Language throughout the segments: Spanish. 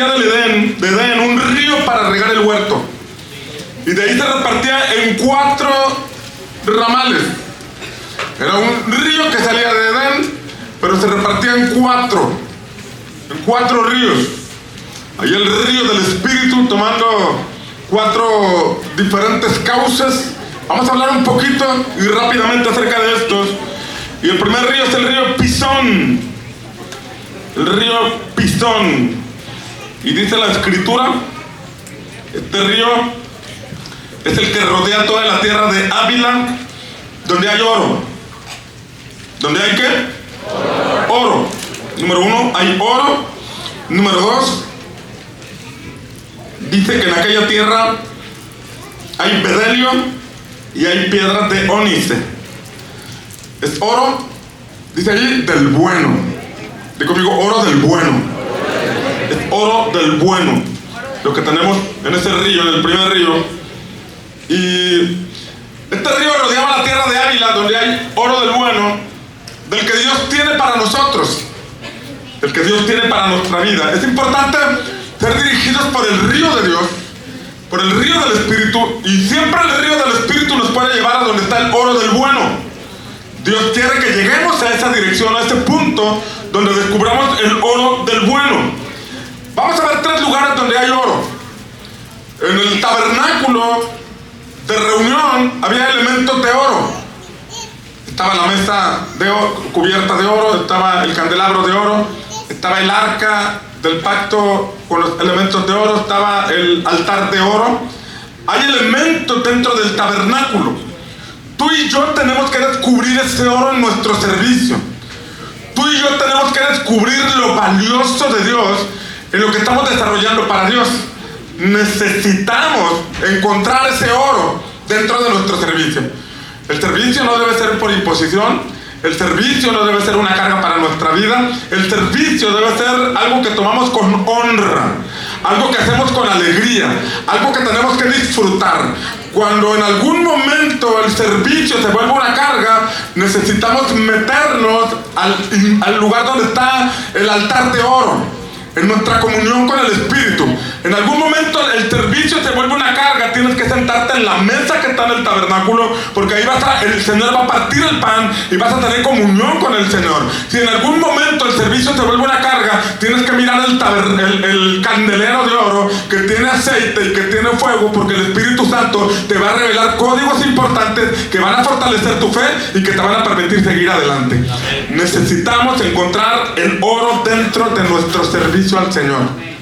salía de Edén un río para regar el huerto. Y de ahí se repartía en 4 ramales. Era un río que salía de Edén, pero se repartía en 4 ríos. Ahí el río del Espíritu tomando 4 diferentes causas. Vamos a hablar un poquito y rápidamente acerca de estos. Y el primer río es el río Pisón. El río Pisón. Y dice la Escritura, este río es el que rodea toda la tierra de Ávila, donde hay oro. ¿Donde hay qué? Oro. Número 1, hay oro. Número 2, dice que en aquella tierra hay bedelio y hay piedras de ónice. Es oro, dice allí, del bueno. Digo conmigo, oro del bueno. Es oro del bueno. Lo que tenemos en ese río, en el primer río. Y este río rodeaba la tierra de Ávila, donde hay oro del bueno, del que Dios tiene para nosotros. El que Dios tiene para nuestra vida. Es importante ser dirigidos por el río de Dios, por el río del Espíritu, y siempre el río del Espíritu nos puede llevar a donde está el oro del bueno. Dios quiere que lleguemos a esa dirección, a ese punto donde descubramos el oro del bueno. Vamos a ver 3 lugares donde hay oro. En el tabernáculo de reunión había elementos de oro. Estaba la mesa de oro, cubierta de oro, estaba el candelabro de oro, estaba el arca del pacto con los elementos de oro, estaba el altar de oro. Hay elementos dentro del tabernáculo. Tú y yo tenemos que descubrir ese oro en nuestro servicio. Tú y yo tenemos que descubrir lo valioso de Dios en lo que estamos desarrollando para Dios. Necesitamos encontrar ese oro dentro de nuestro servicio. El servicio no debe ser por imposición. El servicio no debe ser una carga para nuestra vida. El servicio debe ser algo que tomamos con honra, algo que hacemos con alegría, algo que tenemos que disfrutar. Cuando en algún momento el servicio se vuelve una carga, necesitamos meternos al lugar donde está el altar de oro, en nuestra comunión con el Espíritu. En algún momento el servicio se vuelve una carga, tienes que sentarte en la mesa que está en el tabernáculo, porque ahí el Señor va a partir el pan y vas a tener comunión con el Señor. Si en algún momento el servicio se vuelve una carga, tienes que mirar el candelero de oro que tiene aceite y que tiene fuego, porque el Espíritu Santo te va a revelar códigos importantes que van a fortalecer tu fe y que te van a permitir seguir adelante. Amén. Necesitamos encontrar el oro dentro de nuestro servicio al Señor.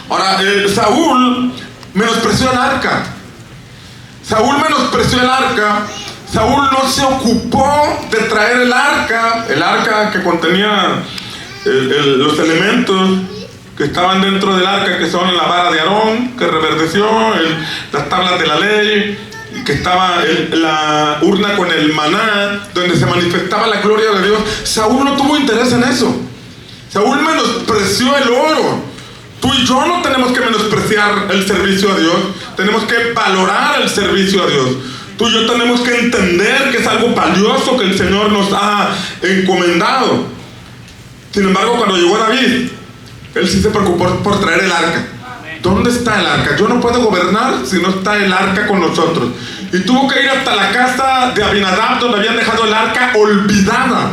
Ahora, Saúl menospreció el arca. Saúl menospreció el arca. Saúl no se ocupó de traer el arca que contenía los elementos que estaban dentro del arca, que son la vara de Aarón, que reverdeció, las tablas de la ley, que estaba la urna con el maná, donde se manifestaba la gloria de Dios. Saúl no tuvo interés en eso. Saúl menospreció el oro. Tú y yo no tenemos que menospreciar el servicio a Dios. Tenemos que valorar el servicio a Dios. Tú y yo tenemos que entender que es algo valioso que el Señor nos ha encomendado. Sin embargo, cuando llegó David, él sí se preocupó por traer el arca. ¿Dónde está el arca? Yo no puedo gobernar si no está el arca con nosotros. Y tuvo que ir hasta la casa de Abinadab, donde habían dejado el arca olvidada.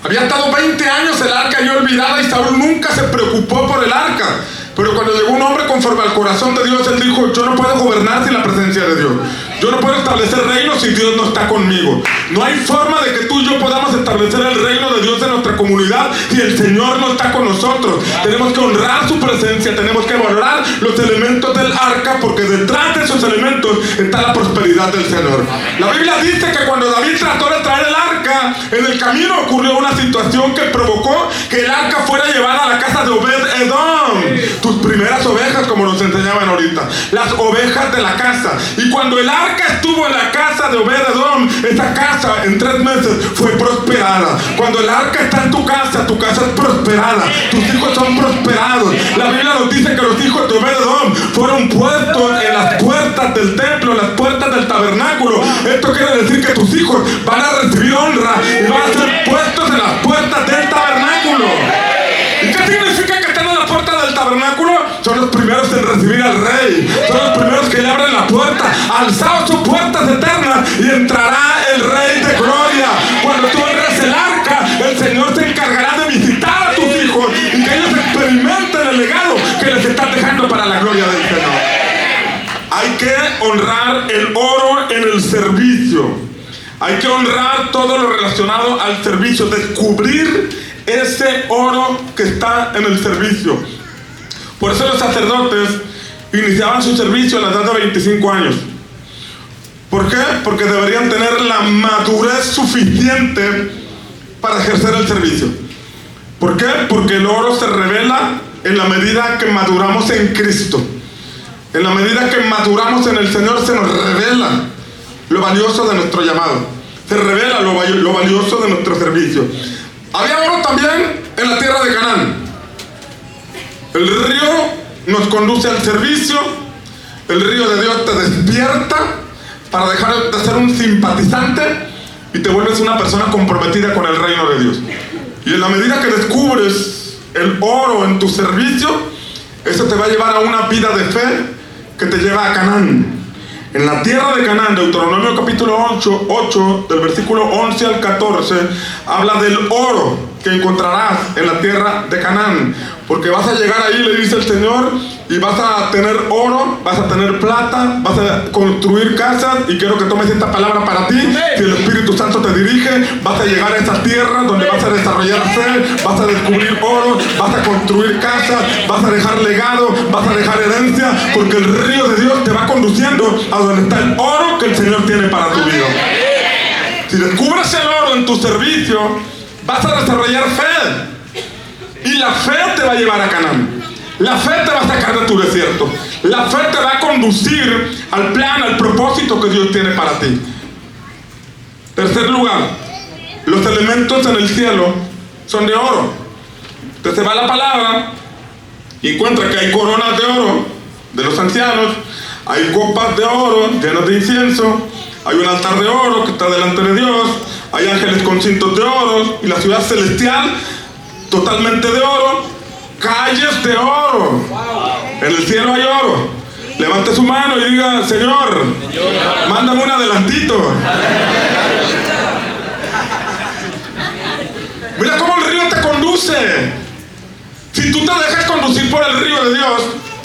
Había estado 20 años el arca ahí olvidada y Saúl nunca se preocupó por el arca. Pero cuando llegó un hombre conforme al corazón de Dios, él dijo: yo no puedo gobernar sin la presencia de Dios. Yo no puedo establecer reino si Dios no está conmigo. No hay forma de que tú y yo podamos establecer el reino de Dios en nuestra comunidad si el Señor no está con nosotros. Tenemos que honrar su presencia, tenemos que valorar los elementos del arca, porque detrás de esos elementos está la prosperidad del Señor. La Biblia dice que cuando David trató de traer el arca, en el camino ocurrió una situación que provocó que el arca fuera llevada a la casa de Obed-Edom. Tus primeras ovejas, como nos enseñaban ahorita, las ovejas de la casa. Y cuando el arca estuvo en la casa de Obed-Edom, esa casa en 3 meses fue prosperada. Cuando el arca está en tu casa es prosperada. Tus hijos son prosperados. La Biblia nos dice que los hijos de Obed-Edom fueron puestos en las puertas del templo, en las puertas del tabernáculo. Esto quiere decir que tus hijos van a recibir honra y van a ser puestos en las puertas del tabernáculo. ¿Y qué significa que estén en la puerta del tabernáculo? son los primeros en recibir al Rey, son los primeros que le abren la puerta. Alzaos sus puertas eternas y entrará el Rey de gloria. Cuando tú abres el arca, el Señor se encargará de visitar a tus hijos y que ellos experimenten el legado que les estás dejando para la gloria del Señor. Hay que honrar el oro en el servicio. Hay que honrar todo lo relacionado al servicio, descubrir ese oro que está en el servicio. Por eso los sacerdotes iniciaban su servicio a la edad de 25 años. ¿Por qué? Porque deberían tener la madurez suficiente para ejercer el servicio. ¿Por qué? Porque el oro se revela en la medida que maduramos en Cristo. En la medida que maduramos en el Señor, se nos revela lo valioso de nuestro llamado. Se revela lo valioso de nuestro servicio. Había oro también en la tierra de Canaán. El río nos conduce al servicio. El río de Dios te despierta para dejar de ser un simpatizante y te vuelves una persona comprometida con el reino de Dios. Y en la medida que descubres el oro en tu servicio, eso te va a llevar a una vida de fe que te lleva a Canaán. En la tierra de Canaán, Deuteronomio capítulo 8, del versículo 11 al 14, habla del oro que encontrarás en la tierra de Canaán. Porque vas a llegar ahí, le dice el Señor, y vas a tener oro, vas a tener plata, vas a construir casas, y quiero que tomes esta palabra para ti. Si el Espíritu Santo te dirige, vas a llegar a esa tierra donde vas a desarrollar fe, vas a descubrir oro, vas a construir casas, vas a dejar legado, vas a dejar herencia, porque el río de Dios te va conduciendo a donde está el oro que el Señor tiene para tu vida. Si descubres el oro en tu servicio, vas a desarrollar fe. Y la fe te va a llevar a Canaán. La fe te va a sacar de tu desierto. La fe te va a conducir al plan, al propósito que Dios tiene para ti. Tercer lugar, los elementos en el cielo son de oro. Entonces va la palabra y encuentra que hay coronas de oro de los ancianos, hay copas de oro llenas de incienso, hay un altar de oro que está delante de Dios, hay ángeles con cintos de oro y la ciudad celestial totalmente de oro, calles de oro. En el cielo hay oro. Levante su mano y diga: Señor, mándame un adelantito. Mira cómo el río te conduce. Si tú te dejas conducir por el río de Dios,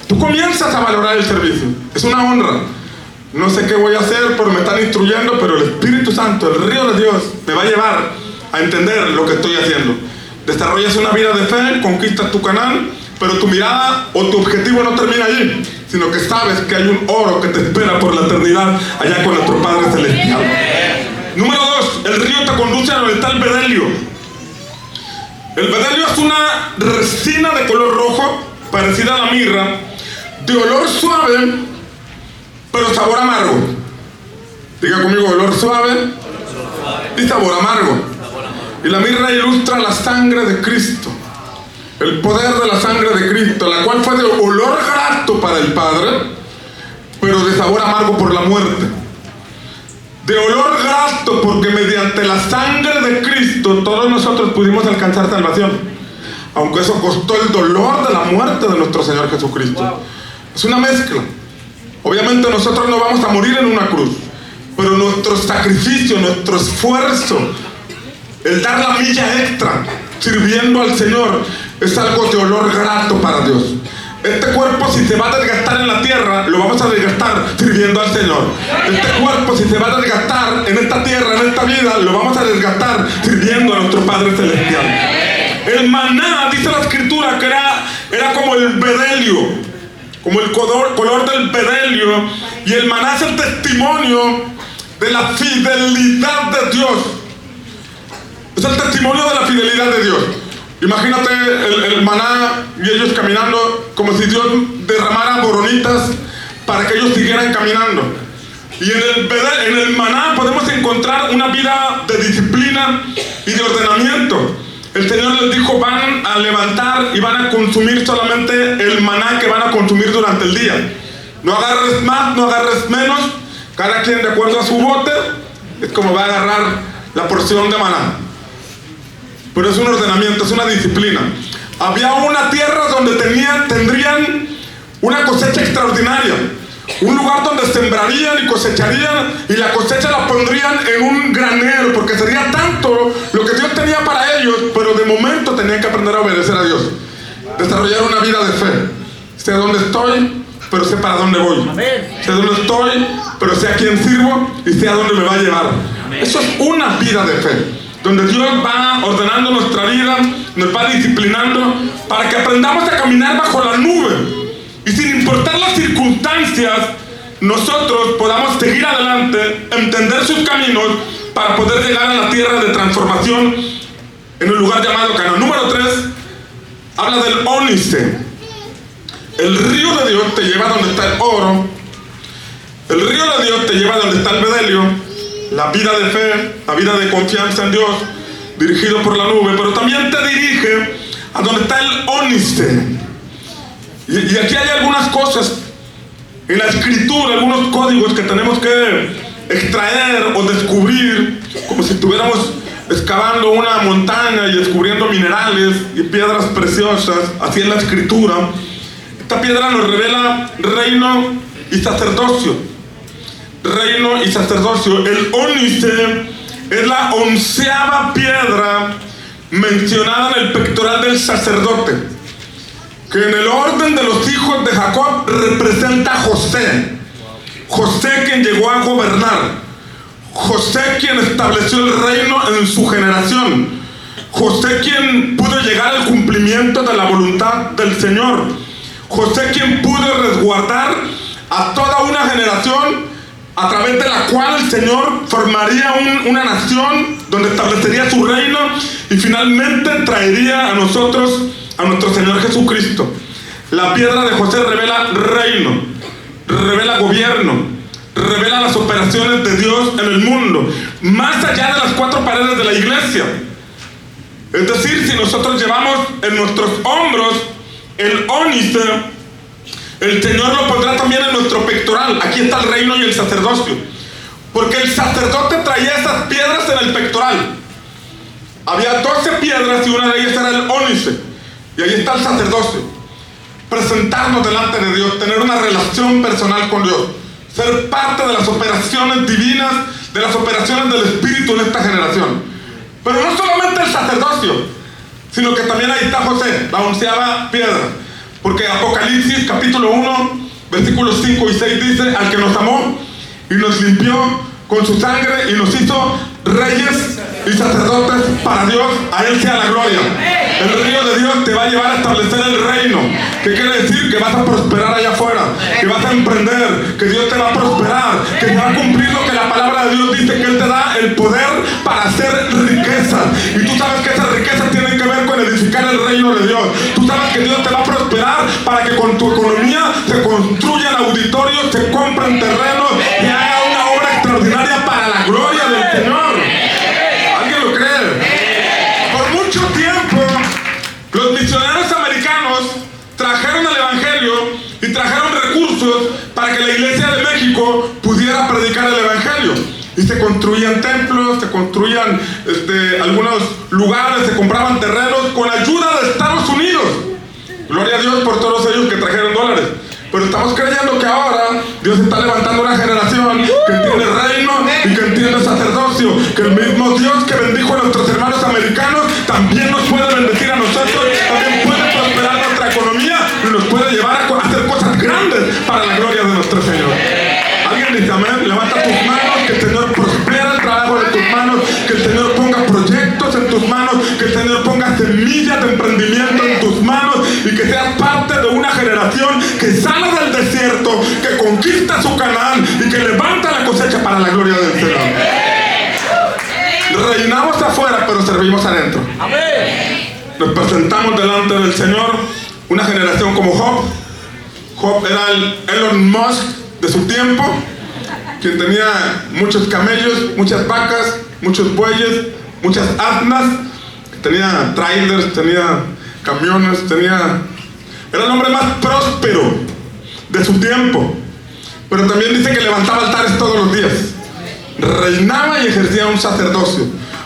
tú comienzas a valorar el servicio. Es una honra. No sé qué voy a hacer, pero me están instruyendo, pero el Espíritu Santo, el río de Dios, me va a llevar a entender lo que estoy haciendo. Desarrollas una vida de fe, conquistas tu Canaán, pero tu mirada o tu objetivo no termina allí, sino que sabes que hay un oro que te espera por la eternidad allá con nuestro Padre Celestial. Número 2, el río te conduce a donde está el bedelio. El bedelio es una resina de color rojo, parecida a la mirra, de olor suave, pero sabor amargo. Diga conmigo: olor suave y sabor amargo. Y la mirra ilustra la sangre de Cristo, el poder de la sangre de Cristo, la cual fue de olor grato para el Padre, pero de sabor amargo por la muerte. De olor grato porque mediante la sangre de Cristo todos nosotros pudimos alcanzar salvación, aunque eso costó el dolor de la muerte de nuestro Señor Jesucristo. Es una mezcla. Obviamente nosotros no vamos a morir en una cruz, pero nuestro sacrificio, nuestro esfuerzo, el dar la milla extra sirviendo al Señor, es algo de olor grato para Dios. Este cuerpo, si se va a desgastar en la tierra, lo vamos a desgastar sirviendo al Señor. Este cuerpo, si se va a desgastar en esta tierra, en esta vida, lo vamos a desgastar sirviendo a nuestro Padre Celestial. El maná, dice la Escritura, que era como el bedelio, como el color del bedelio, y el maná es el testimonio de la fidelidad de Dios. Es el testimonio de la fidelidad de Dios. Imagínate el maná y ellos caminando como si Dios derramara boronitas para que ellos siguieran caminando. Y en el maná podemos encontrar una vida de disciplina y de ordenamiento. El Señor les dijo: van a levantar y van a consumir solamente el maná que van a consumir durante el día. No agarres más, no agarres menos. Cada quien de acuerdo a su bote es como va a agarrar la porción de maná. Pero es un ordenamiento, es una disciplina. Había una tierra donde tendrían una cosecha extraordinaria. Un lugar donde sembrarían y cosecharían, y la cosecha la pondrían en un granero, porque sería tanto lo que Dios tenía para ellos, pero de momento tenían que aprender a obedecer a Dios. Desarrollar una vida de fe. Sé dónde estoy, pero sé para dónde voy. Sé dónde estoy, pero sé a quién sirvo y sé a dónde me va a llevar. Eso es una vida de fe, donde Dios va ordenando nuestra vida, nos va disciplinando para que aprendamos a caminar bajo la nube. Y sin importar las circunstancias, nosotros podamos seguir adelante, entender sus caminos para poder llegar a la tierra de transformación en el lugar llamado Canaán. Número 3, habla del ónice. El río de Dios te lleva donde está el oro. El río de Dios te lleva donde está el bedelio, la vida de fe, la vida de confianza en Dios, dirigido por la nube, pero también te dirige a donde está el ónice. Y aquí hay algunas cosas en la escritura, algunos códigos que tenemos que extraer o descubrir, como si estuviéramos excavando una montaña y descubriendo minerales y piedras preciosas. Así es la escritura. Esta piedra nos revela reino y sacerdocio. Reino y sacerdocio. El ónice es la 11ª piedra mencionada en el pectoral del sacerdote, que en el orden de los hijos de Jacob representa a José. José quien llegó a gobernar. José quien estableció el reino en su generación. José quien pudo llegar al cumplimiento de la voluntad del Señor. José quien pudo resguardar a toda una generación a través de la cual el Señor formaría una nación donde establecería su reino y finalmente traería a nosotros a nuestro Señor Jesucristo. La piedra de José revela reino, revela gobierno, revela las operaciones de Dios en el mundo, más allá de las 4 paredes de la iglesia. Es decir, si nosotros llevamos en nuestros hombros el ónice, el Señor lo pondrá también en nuestro pectoral. Aquí está el reino y el sacerdocio, porque el sacerdote traía esas piedras en el pectoral. Había 12 piedras y una de ellas era el ónice. Y ahí está el sacerdocio. Presentarnos delante de Dios, tener una relación personal con Dios, ser parte de las operaciones divinas, de las operaciones del Espíritu en esta generación. Pero no solamente el sacerdocio, sino que también ahí está José, la 11ª piedra. Porque Apocalipsis capítulo 1, versículos 5 y 6 dice: al que nos amó y nos limpió con su sangre y nos hizo reyes y sacerdotes para Dios, a Él sea la gloria. El río de Dios te va a llevar a establecer el reino. ¿Qué quiere decir? Que vas a prosperar allá afuera, que vas a emprender, que Dios te va a prosperar, que te va a cumplir lo que la palabra de Dios dice, que Él te da el poder para hacer riquezas. Y tú sabes que esas riquezas tienen que ver con edificar el reino de Dios. Tú sabes que Dios te va a prosperar para que con tu economía se construyan auditorios, se compren terrenos y haga una obra extraordinaria para la gloria del Señor. ¿Alguien lo cree? Por mucho tiempo los misioneros americanos trajeron el evangelio y trajeron recursos para que la iglesia de México pudiera predicar el evangelio. Y se construían templos, se construían algunos lugares, se compraban terrenos con ayuda de Estados Unidos. Gloria a Dios por todos ellos que trajeron dólares. Pero estamos creyendo que ahora Dios está levantando una generación que entiende reino y que entiende sacerdocio. Que el mismo Dios que bendijo a nuestros hermanos americanos también nos puede bendecir a nosotros, también puede prosperar nuestra economía y nos puede llevar a hacer cosas grandes para la gloria de nuestro Señor. ¿Alguien dice amén? Levanta tus manos, que el Señor prospera el trabajo de tus manos, que el Señor ponga proyectos en tus manos, que el Señor ponga semillas de emprendimiento en tus manos y que seas parte de una generación que sale del desierto, que conquista su Canaán y que levanta la cosecha para la gloria del Señor. Reinamos afuera, pero servimos adentro. Nos presentamos delante del Señor, una generación como Job. Job era el Elon Musk de su tiempo, quien tenía muchos camellos, muchas vacas, muchos bueyes, muchas asnas, tenía trailers, tenía camiones, era el hombre más próspero de su tiempo. Pero también dice que levantaba altares todos los días, reinaba y ejercía un sacerdocio,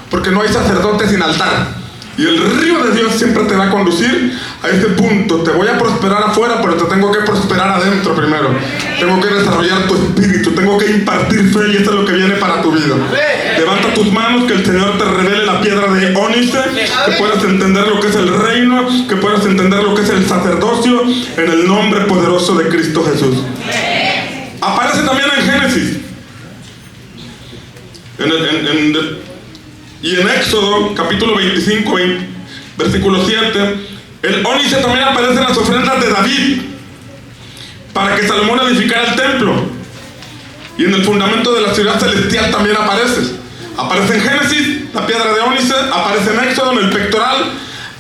porque no hay sacerdote sin altar. Y el río de Dios siempre te va a conducir a este punto. Te voy a prosperar afuera, pero te tengo que prosperar lo primero. Tengo que desarrollar tu espíritu, tengo que impartir fe y eso es lo que viene para tu vida. Levanta tus manos, que el Señor te revele la piedra de ónice, que puedas entender lo que es el reino, que puedas entender lo que es el sacerdocio, en el nombre poderoso de Cristo Jesús. Aparece también en Génesis. Y en Éxodo, capítulo 25, versículo 7, el ónice también aparece en las ofrendas de David, para que Salomón edificara el templo. Y en el fundamento de la ciudad celestial también aparece. Aparece en Génesis, la piedra de ónice, aparece en Éxodo, en el pectoral,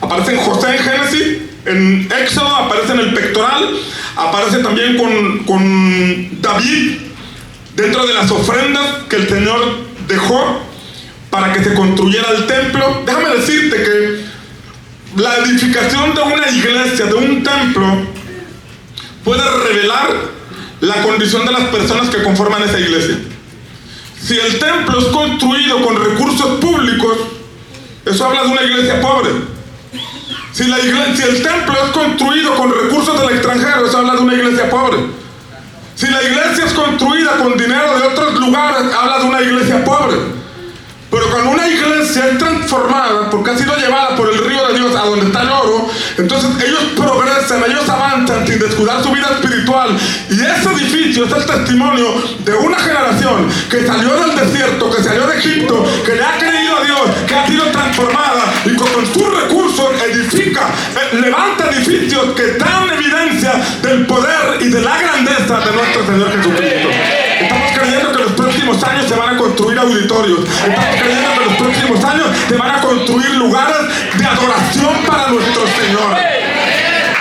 aparece en José en Génesis, en Éxodo aparece en el pectoral, aparece también con David, dentro de las ofrendas que el Señor dejó para que se construyera el templo. Déjame decirte que la edificación de una iglesia, de un templo, puede revelar la condición de las personas que conforman esa iglesia. Si el templo es construido con recursos públicos, eso habla de una iglesia pobre. Si el templo es construido con recursos del extranjero, eso habla de una iglesia pobre. Si la iglesia es construida con dinero de otros lugares, habla de una iglesia pobre. Pero cuando una iglesia es transformada, porque ha sido llevada por el río de Dios a donde está el oro, entonces ellos progresan, ellos avanzan sin descuidar su vida espiritual. Y ese edificio es el testimonio de una generación que salió del desierto, que salió de Egipto, que le ha creído a Dios, que ha sido transformada y que con sus recursos edifica, levanta edificios que dan evidencia del poder y de la grandeza de nuestro Señor Jesucristo. Estamos creyendo que en los próximos años se van a construir auditorios. Estamos creyendo que en los próximos años se van a construir lugares de adoración para nuestro Señor.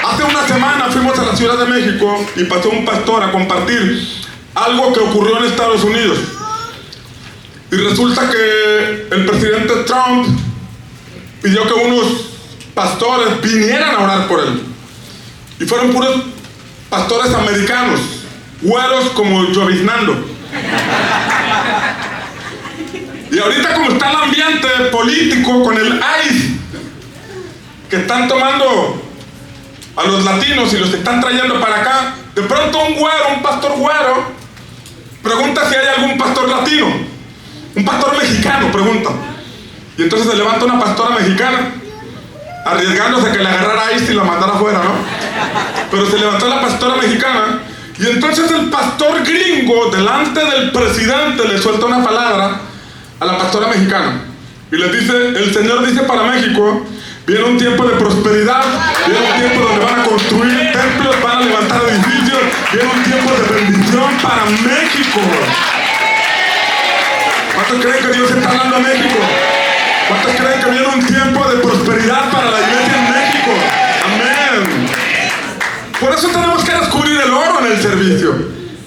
Hace una semana fuimos a la Ciudad de México y pasó un pastor a compartir algo que ocurrió en Estados Unidos. Y resulta que el presidente Trump pidió que unos pastores vinieran a orar por él. Y fueron puros pastores americanos, güeros como lloviznando. Y ahorita, como está el ambiente político con el ICE, que están tomando a los latinos y los están trayendo para acá, de pronto un güero, un pastor güero, pregunta si hay algún pastor latino. Un pastor mexicano pregunta. Y entonces se levanta una pastora mexicana, arriesgándose a que le agarrara ICE y la mandara afuera, ¿no? Pero se levantó la pastora mexicana. Y entonces el pastor gringo, delante del presidente, le suelta una palabra a la pastora mexicana. Y le dice, el Señor dice para México, viene un tiempo de prosperidad, viene un tiempo donde van a construir templos, van a levantar edificios, viene un tiempo de bendición para México. ¿Cuántos creen que Dios está hablando a México? ¿Cuántos creen que viene un tiempo de prosperidad para la iglesia en México? Amén. Por eso tenemos que descubrir el oro en el servicio.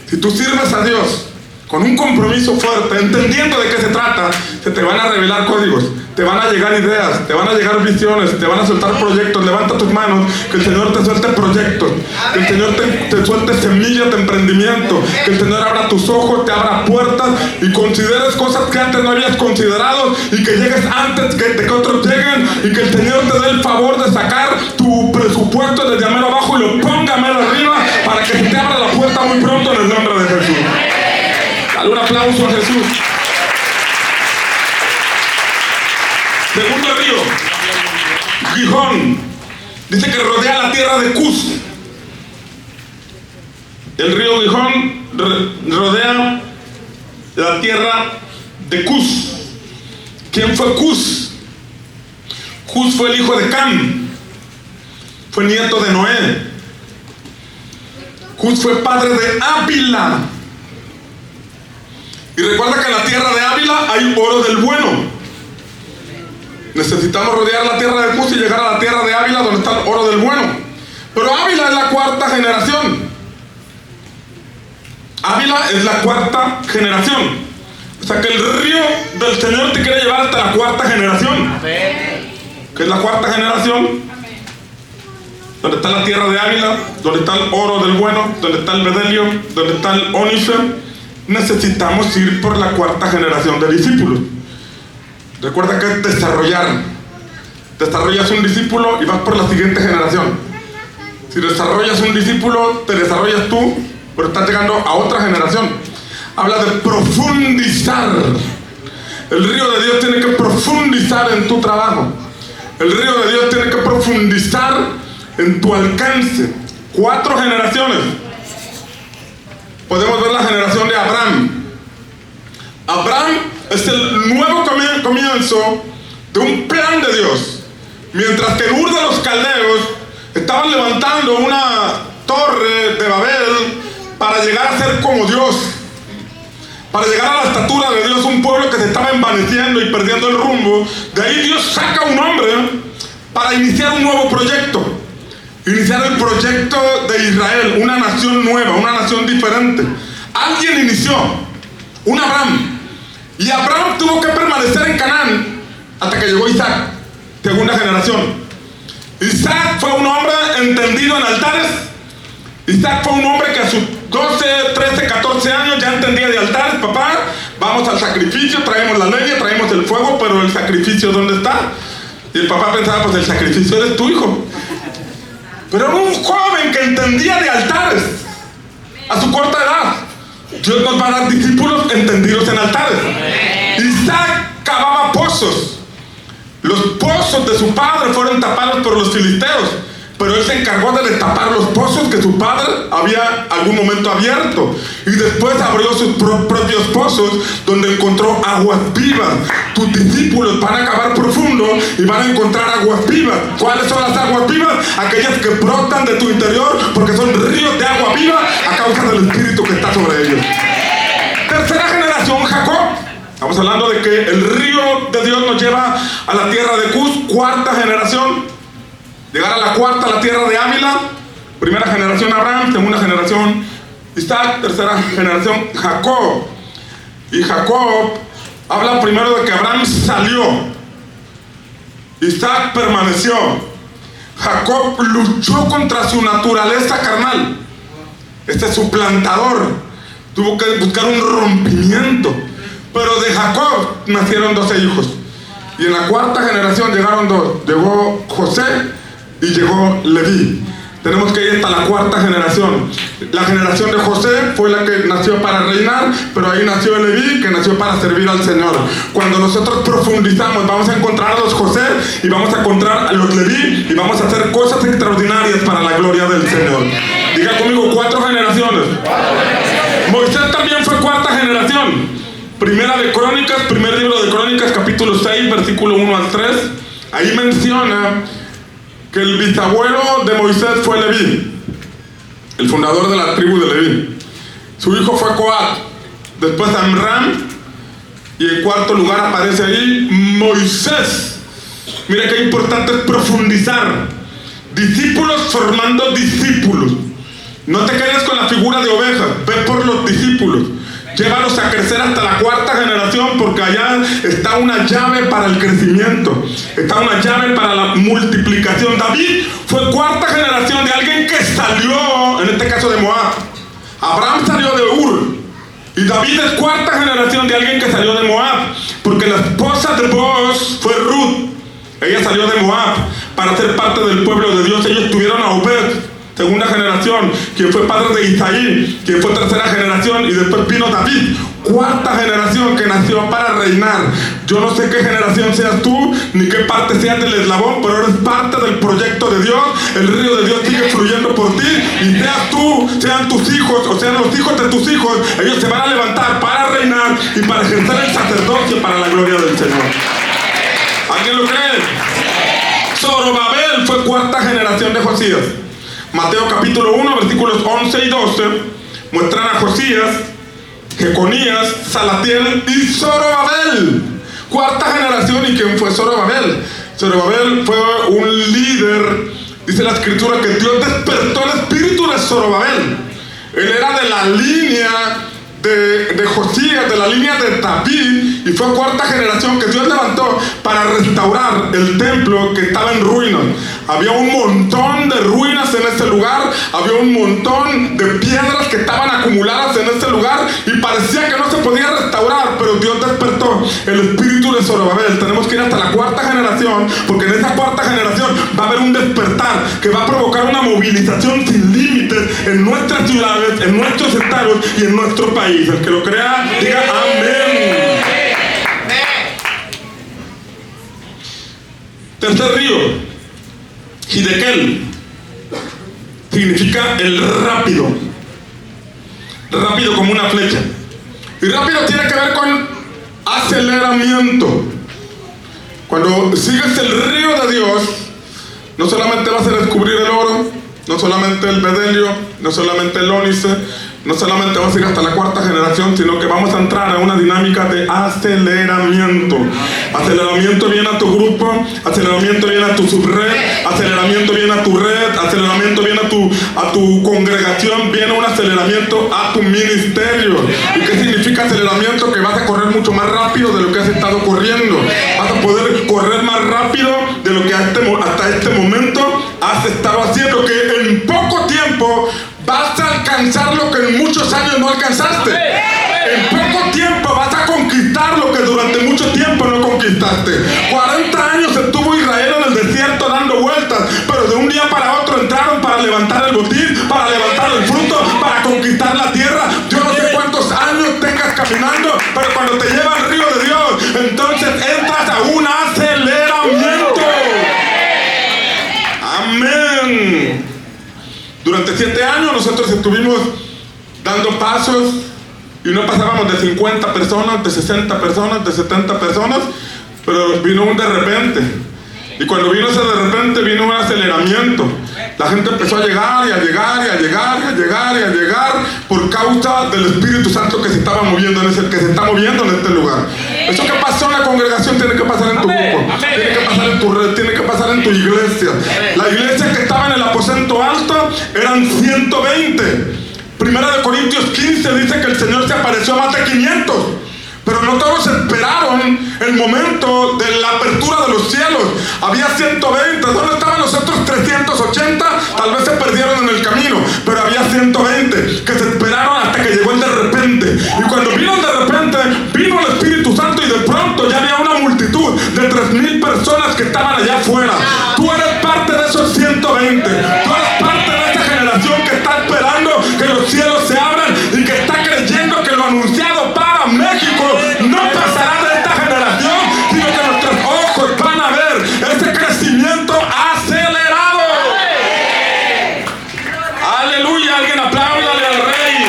Si tú sirves a Dios con un compromiso fuerte, entendiendo de qué se trata, se te van a revelar códigos, te van a llegar ideas, te van a llegar visiones, te van a soltar proyectos. Levanta tus manos, que el Señor te suelte proyectos, que el Señor te suelte semillas de emprendimiento, que el Señor abra tus ojos, te abra puertas y consideres cosas que antes no habías considerado y que llegues antes que otros lleguen, y que el Señor te dé el favor de sacar tu presupuesto desde mero abajo y lo ponga mero arriba para que se te abra la puerta muy pronto en el nombre de Jesús. Dale un aplauso a Jesús. Segundo río, Gihón, dice que rodea la tierra de Cus. El río Gihón rodea la tierra de Cus. ¿Quién fue Cus? Cus fue el hijo de Cam, fue nieto de Noé. Cus fue padre de Ávila. Y recuerda que en la tierra de Ávila hay oro del bueno. Necesitamos rodear la tierra de Cus y llegar a la tierra de Ávila, donde está el oro del bueno. Pero Ávila es la cuarta generación. Ávila es la cuarta generación. O sea que el río del Señor te quiere llevar hasta la cuarta generación. ¿Qué es la cuarta generación? Donde está la tierra de Ávila, donde está el oro del bueno, donde está el bedelio, donde está el ónice. Necesitamos ir por la cuarta generación de discípulos. Recuerda que es desarrollar. Desarrollas un discípulo y vas por la siguiente generación. Si desarrollas un discípulo, te desarrollas tú pero está llegando a otra generación. Habla de profundizar. El río de Dios tiene que profundizar en tu trabajo. El río de Dios tiene que profundizar en tu alcance. 4 generaciones. Podemos ver la generación de Abraham. Abraham es el nuevo comienzo de un plan de Dios. Mientras que en Ur de los Caldeos estaban levantando una torre de Babel para llegar a ser como Dios, para llegar a la estatura de Dios, un pueblo que se estaba envaneciendo y perdiendo el rumbo. De ahí Dios saca a un hombre para iniciar un nuevo proyecto. Iniciar el proyecto de Israel, una nación nueva, una nación diferente. Alguien inició, un Abraham. Y Abraham tuvo que permanecer en Canaán hasta que llegó Isaac, segunda generación. Isaac fue un hombre entendido en altares. Isaac fue un hombre que a sus 12, 13, 14 años ya entendía de altares. Papá, vamos al sacrificio, traemos la leña, traemos el fuego, pero el sacrificio, ¿dónde está? Y el papá pensaba, pues el sacrificio eres tu hijo. Pero era un joven que entendía de altares a su corta edad. Dios nos va a dar discípulos entendidos en altares. Isaac cavaba pozos. Los pozos de su padre fueron tapados por los filisteos, pero él se encargó de destapar los pozos que su padre había algún momento abierto, y después abrió sus propios pozos donde encontró aguas vivas. Tus discípulos van a cavar profundo y van a encontrar aguas vivas. ¿Cuáles son las aguas vivas? Aquellas que brotan de tu interior, porque son ríos de agua viva a causa del Espíritu que está sobre ellos. Tercera generación, Jacob. Estamos hablando de que el río de Dios nos lleva a la tierra de Cus. Cuarta generación, llegar a la cuarta, la tierra de Ávila. Primera generación Abraham, segunda generación Isaac, tercera generación Jacob. Y Jacob habla primero de que Abraham salió, Isaac permaneció. Jacob luchó contra su naturaleza carnal. Este suplantador tuvo que buscar un rompimiento. Pero de Jacob nacieron 12 hijos. Y en la cuarta generación llegaron 2. Llegó José y llegó Leví. Tenemos que ir hasta la cuarta generación. La generación de José fue la que nació para reinar, pero ahí nació Leví, que nació para servir al Señor. Cuando nosotros profundizamos, vamos a encontrar a los José y vamos a encontrar a los Leví y vamos a hacer cosas extraordinarias para la gloria del Señor. Diga conmigo, 4 generaciones. Moisés también fue cuarta generación. Primera de Crónicas, primer libro de Crónicas, capítulo 6, versículo 1 al 3. Ahí menciona que el bisabuelo de Moisés fue Leví, el fundador de la tribu de Leví. Su hijo fue Coat, después Amram, y en cuarto lugar aparece ahí Moisés. Mira qué importante es profundizar. Discípulos formando discípulos. No te quedes con la figura de oveja, ve por los discípulos. Llévalos a crecer hasta la cuarta generación, porque allá está una llave para el crecimiento, está una llave para la multiplicación. David fue cuarta generación de alguien que salió, en este caso de Moab. Abraham salió de Ur, y David es cuarta generación de alguien que salió de Moab, porque la esposa de Boaz fue Ruth. Ella salió de Moab para ser parte del pueblo de Dios. Ellos tuvieron a Obed, segunda generación, quien fue padre de Isaí, quien fue tercera generación, y después vino David, cuarta generación, que nació para reinar. Yo no sé qué generación seas tú, ni qué parte seas del eslabón, pero eres parte del proyecto de Dios. El río de Dios sigue fluyendo por ti, y seas tú, sean tus hijos, o sean los hijos de tus hijos, ellos se van a levantar para reinar y para ejercer el sacerdocio para la gloria del Señor. ¿Alguien lo cree? Zorobabel fue cuarta generación de Josías. Mateo capítulo 1, versículos 11 y 12 muestran a Josías, Jeconías, Salatiel y Zorobabel. Cuarta generación. ¿Y quién fue Zorobabel? Zorobabel fue un líder. Dice la escritura que Dios despertó el espíritu de Zorobabel. Él era de la línea de Josías, de la línea de David, y fue cuarta generación que Dios levantó para restaurar el templo que estaba en ruinas. Había un montón de ruinas en ese lugar, había un montón de piedras que estaban acumuladas en ese lugar, y parecía que no se podía restaurar, pero Dios despertó el espíritu de Zorobabel. Tenemos que ir hasta la cuarta generación, porque en esa cuarta generación va a haber un despertar que va a provocar una movilización sin límites en nuestras ciudades, en nuestros estados y en nuestro país. El que lo crea, diga amén. Tercer río, Hidekel, significa el rápido. Rápido como una flecha. Y rápido tiene que ver con aceleramiento. Cuando sigues el río de Dios, no solamente vas a descubrir el oro, no solamente el bedelio, no solamente el ónice, no solamente vas a ir hasta la cuarta generación, sino que vamos a entrar a una dinámica de aceleramiento. Aceleramiento viene a tu grupo, aceleramiento viene a tu subred, aceleramiento viene a tu red, aceleramiento viene a tu congregación, viene un aceleramiento a tu ministerio. ¿Y qué significa aceleramiento? Que vas a correr mucho más rápido de lo que has estado corriendo. Vas a poder correr más rápido de lo que hasta este momento has estado haciendo, que en poco tiempo vas a alcanzar lo que en muchos años no alcanzaste. En poco tiempo vas a conquistar lo que durante mucho tiempo no conquistaste. 40 años estuvo Israel en el desierto dando vueltas, pero de un día para otro entraron para levantar el botín, para levantar el fruto, para conquistar la tierra. Yo no sé cuántos años tengas caminando, pero cuando te lleva al río de Dios, entonces entras a un aceleramiento. Amén. Durante 7 años nosotros estuvimos dando pasos y no pasábamos de 50 personas, de 60 personas, de 70 personas, pero vino un de repente. Y cuando vino ese de repente, vino un aceleramiento. La gente empezó a llegar y a llegar y a llegar y a llegar y a llegar por causa del Espíritu Santo que se estaba moviendo que se está moviendo en este lugar. Eso que pasó en la congregación tiene que pasar en tu grupo, tiene que pasar en tu red, tiene que pasar en tu iglesia. La iglesia que estaba en el aposento alto eran 120. Primera de Corintios 15 dice que el Señor se apareció a más de 500. Pero no todos esperaron el momento de la apertura de los cielos. Había 120. ¿Dónde estaban los otros 380? Tal vez se perdieron en el camino. Pero había 120 que se esperaron hasta que llegó el de repente. Y cuando vino el de repente, vino el Espíritu Santo y de pronto ya había una multitud de 3,000 personas que estaban allá afuera. Tú eres parte de esos 120. Tú eres parte de esa generación que está esperando que los cielos se abran y que está creyendo que lo anunciado para México no pasará de esta generación, sino que nuestros ojos van a ver ese crecimiento acelerado. Aleluya, alguien apláudale al Rey.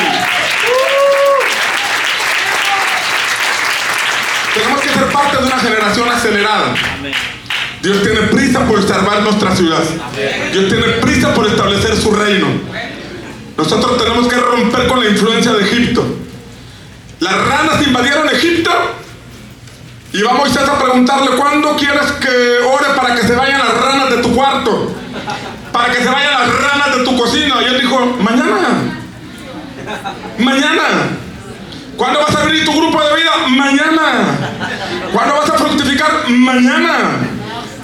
Tenemos que ser parte de una generación acelerada. Dios tiene prisa por salvar nuestra ciudad. Dios tiene prisa por establecer su reino. Nosotros tenemos que romper con la influencia de Egipto. Las ranas invadieron Egipto y va Moisés a preguntarle: ¿cuándo quieres que ore para que se vayan las ranas de tu cuarto? Para que se vayan las ranas de tu cocina. Y él dijo: mañana. Mañana. ¿Cuándo vas a abrir tu grupo de vida? Mañana. ¿Cuándo vas a fructificar? Mañana.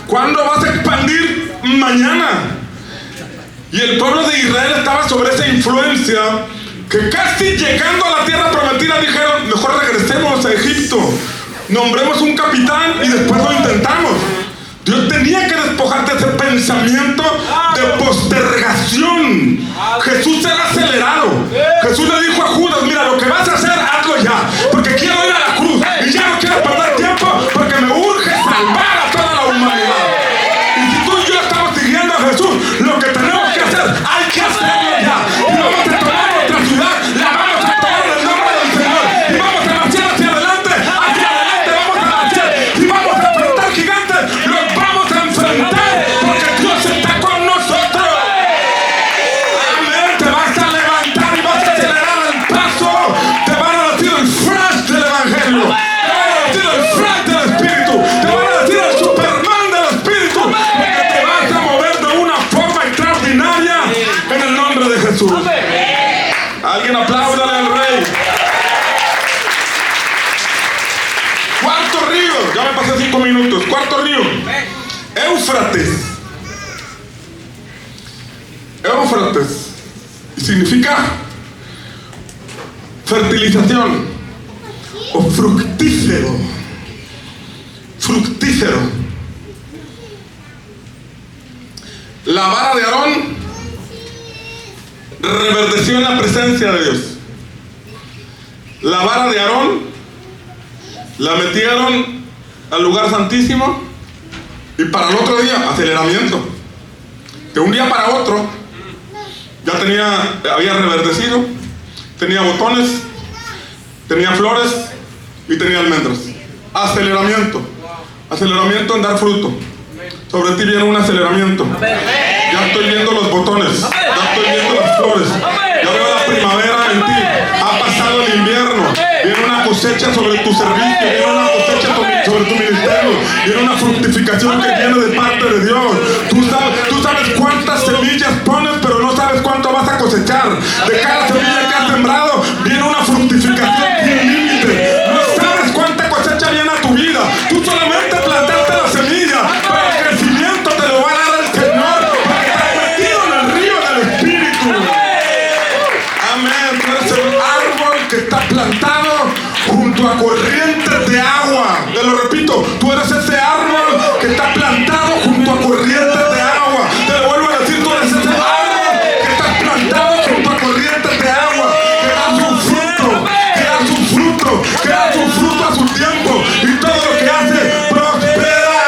¿Cuándo vas a expandir? Mañana. Y el pueblo de Israel estaba sobre esa influencia, que casi llegando a la tierra prometida dijeron: mejor regresemos a Egipto, nombremos un capitán y después lo intentamos. Dios tenía que despojar de ese pensamiento de postergación. Jesús era acelerado. Jesús le dijo a Judas: mira, lo que vas a hacer, hazlo ya, porque quiero ir a la cruz y ya no quiero perder tiempo, porque me urge salvar a toda la humanidad. Y si tú y yo estamos siguiendo a Jesús, lo que tenemos que hacer, hay que hacerlo ya. Y vamos a tomar nuestra ciudad, la vamos a tomar en el nombre del Señor, y vamos a marchar hacia adelante vamos a marchar, y vamos a enfrentar gigantes, los vamos a enfrentar, porque Dios está con nosotros. Amén. Te vas a levantar y vas a acelerar el paso. Te van a decir el flash del evangelio, te van a decir el flash del Espíritu, te van a decir el Superman del Espíritu, porque te vas a mover de una forma extraordinaria en el nombre de Jesús. Alguien apláudale al Rey. Cuarto río, ya me pasé 5 minutos. Cuarto río, Éufrates. Éufrates significa fertilización o fructífero. fructífero. La vara de Aarón reverdeció en la presencia de Dios. La vara de Aarón la metieron al lugar santísimo y para el otro día, aceleramiento. De un día para otro, ya había reverdecido, tenía botones, tenía flores y tenía almendras. Aceleramiento. Aceleramiento en dar fruto. Sobre ti viene un aceleramiento. Ya estoy viendo los botones, ya estoy viendo las flores, ya veo la primavera en ti. Ha pasado el invierno, viene una cosecha sobre tu servicio, viene una cosecha sobre tu ministerio, viene una fructificación que viene de parte de Dios. Tú sabes cuántas semillas pones, pero no sabes cuánto vas a cosechar. De cada semilla que has sembrado, viene una fructificación sin límite. No sabes cuánta cosecha viene a tu vida. Tú solamente plantaste la semilla, pero el crecimiento te lo va a dar el Señor, porque estás metido en el río del Espíritu. Amén. Tú eres el árbol que está plantado junto a corrientes de agua. Te lo repito, tú eres ese árbol que está plantado junto a corrientes de agua. Te lo vuelvo a decir, tú eres ese árbol que está plantado junto a corrientes de agua, que da su fruto, que da su fruto, que da su fruto a su tiempo, y todo lo que hace prosperará.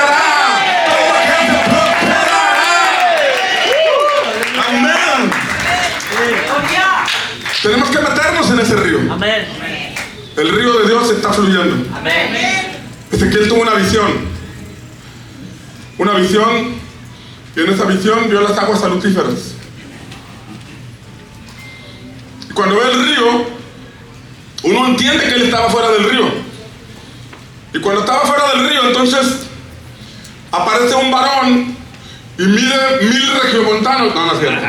Todo lo que hace prosperará. Amén. Tenemos que meternos en ese río. Amén. El río de Dios está fluyendo. Amén. Ezequiel tuvo una visión. Una visión, y en esa visión vio las aguas salutíferas. Y cuando ve el río, uno entiende que él estaba fuera del río. Y cuando estaba fuera del río, entonces aparece un varón y mide 1000 regiomontanos. No, no es cierto.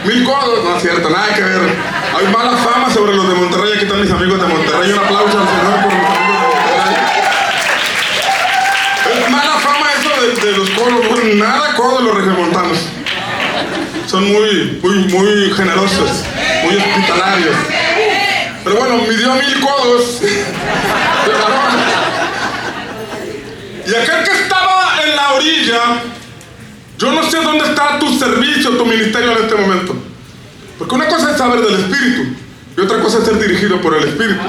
1000 codos. No es cierto, nada que ver. Hay mala fama sobre los de Monterrey. Aquí están mis amigos de Monterrey. Un aplauso al Señor por los amigos de Monterrey. Es mala fama eso de los codos. Bueno, nada codos los regiomontanos. Son muy generosos, muy hospitalarios. Pero bueno, midió 1000 codos de varón. Y aquel que estaba en la orilla, yo no sé dónde está tu servicio, tu ministerio en este momento. Porque una cosa es saber del Espíritu y otra cosa es ser dirigido por el Espíritu.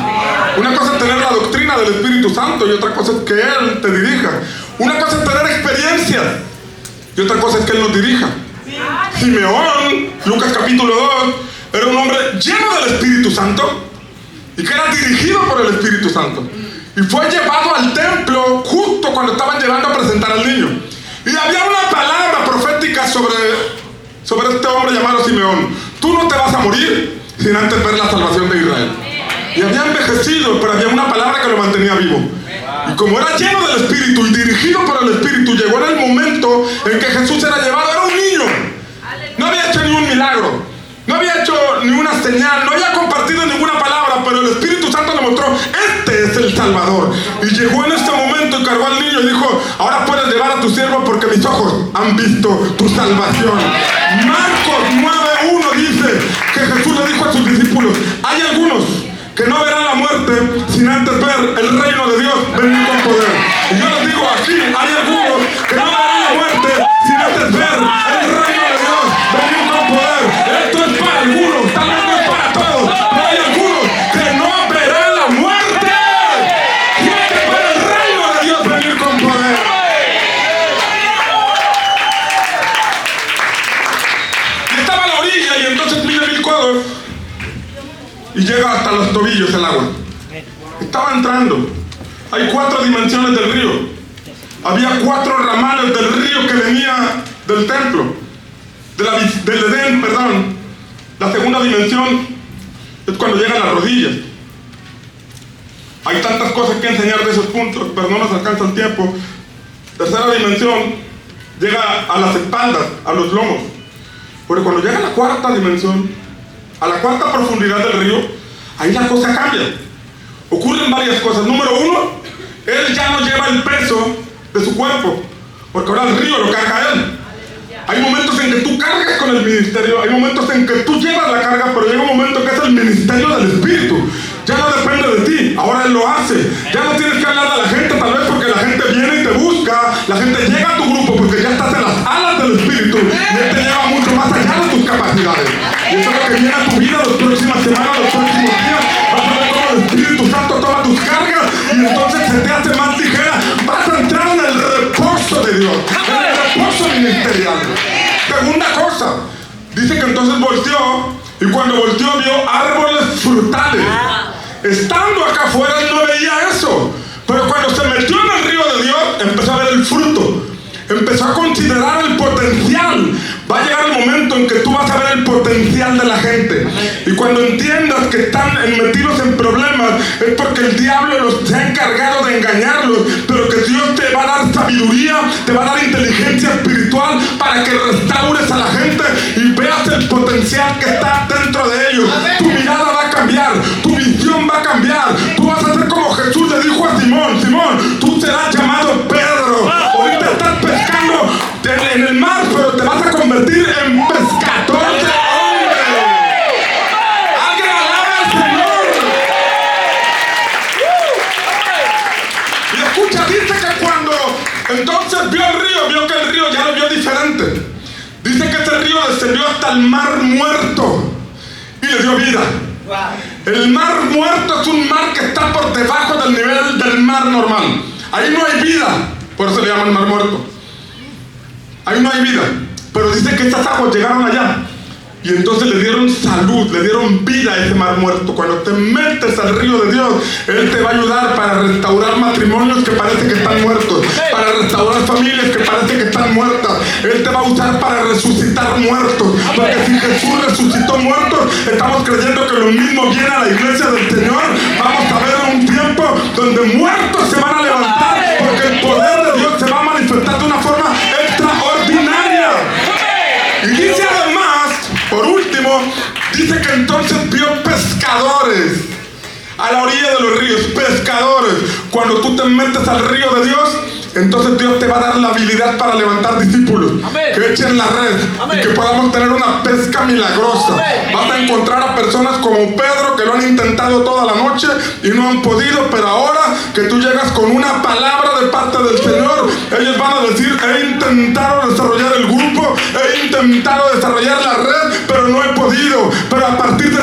Una cosa es tener la doctrina del Espíritu Santo y otra cosa es que Él te dirija. Una cosa es tener experiencias y otra cosa es que Él nos dirija. Simeón, Lucas capítulo 2, era un hombre lleno del Espíritu Santo y que era dirigido por el Espíritu Santo. Y fue llevado al templo justo cuando estaban llevando a presentar al niño. Y había una palabra profética sobre este hombre llamado Simeón. Tú no te vas a morir sin antes ver la salvación de Israel. Y había envejecido, pero había una palabra que lo mantenía vivo. Y como era lleno del Espíritu y dirigido por el Espíritu, llegó en el momento en que Jesús era llevado. Era un niño. No había hecho ni un milagro, no había hecho ni una señal, no había compartido ninguna palabra, pero el Espíritu Santo le mostró: este es el Salvador. Y llegó en este momento y cargó al niño y dijo: ahora puedes llevar a tu siervo porque mis ojos han visto tu salvación. Marcos 9:1 dice que Jesús le dijo a sus discípulos: hay algunos que no verán la muerte sin antes ver el reino de Dios venir con poder. Y yo les digo aquí, hay algunos que no verán la muerte sin antes ver el reino de Dios venir con poder. Esto es para algunos, tal vez no es para todos, pero hay algunos que no verán la muerte sin antes ver el reino de Dios venir con poder. Y estaba a la orilla y entonces mide 1000 codos y llega hasta los tobillos el agua. Estaba entrando. Hay 4 dimensiones del río. Había 4 ramales del río que venía del templo, del Edén, perdón. La segunda dimensión es cuando llegan las rodillas. Hay tantas cosas que enseñar de esos puntos, pero no nos alcanza el tiempo. Tercera dimensión llega a las espaldas, a los lomos. Porque cuando llega a la 4ª dimensión, a la 4ª profundidad del río, ahí la cosa cambia. Ocurren varias cosas. Número 1, él ya no lleva el peso de su cuerpo, porque ahora el río lo carga él. Hay momentos en que tú cargas con el ministerio, hay momentos en que tú llevas la carga, pero llega un momento que es el ministerio del Espíritu. Ya no depende de ti, ahora Él lo hace. Ya no tienes que hablar a la gente, tal vez porque la gente viene Y eso es lo que viene a tu vida las próximas semanas, los próximos días. Vas a ver cómo el Espíritu Santo toma tus cargas y entonces se te hace más ligera. Vas a entrar en el reposo de Dios, en el reposo ministerial. Segunda cosa, dice que entonces volteó y cuando volteó vio árboles frutales. Estando acá afuera él no veía eso, pero cuando se metió en el río de Dios empezó a ver el fruto. Empezó a considerar el potencial. Va a llegar el momento en que tú vas a ver el potencial de la gente. Y cuando entiendas que están metidos en problemas, es porque el diablo los ha encargado de engañarlos. Pero que Dios te va a dar sabiduría, te va a dar inteligencia espiritual para que restaures a la gente y veas el potencial que está dentro de ellos. Tu mirada va a cambiar, tu visión va a cambiar. Tú vas a ser como Jesús le dijo a Simón: Simón, tú serás llamado Pedro. Ahorita estás pescando en el mar, pero te vas a convertir en pescador de hombres. ¡Alguien alaba al Señor! Y escucha, dice que cuando entonces vio el río, vio que el río ya lo vio diferente. Dice que ese río descendió hasta el mar muerto y le dio vida. El mar muerto es un mar que está por debajo del nivel del mar normal. Ahí no hay vida, por eso le llaman mar muerto. Ahí no hay vida, pero dice que estas aguas llegaron allá y entonces le dieron salud, le dieron vida a ese mar muerto. Cuando te metes al río de Dios, Él te va a ayudar para restaurar matrimonios que parece que están muertos, para restaurar familias que parece que están muertas. Él te va a usar para resucitar muertos, porque si Jesús resucitó muertos, estamos creyendo que lo mismo viene a la iglesia del Señor. Vamos a ver un tiempo donde muertos se van a levantar, porque el poder de Dios se va a manifestar de una forma extraordinaria. Y dice además, por último, dice que entonces vio pescadores a la orilla de los ríos, pescadores. Cuando tú te metes al río de Dios, entonces Dios te va a dar la habilidad para levantar discípulos. Amén. Que echen la red. Amén. Y que podamos tener una pesca milagrosa. Amén. Vas a encontrar a personas como Pedro que lo han intentado toda la noche y no han podido, pero ahora que tú llegas con una palabra de parte del Señor, ellos van a decir: he intentado desarrollar el grupo, he intentado desarrollar la red, pero no he podido. Pero a partir de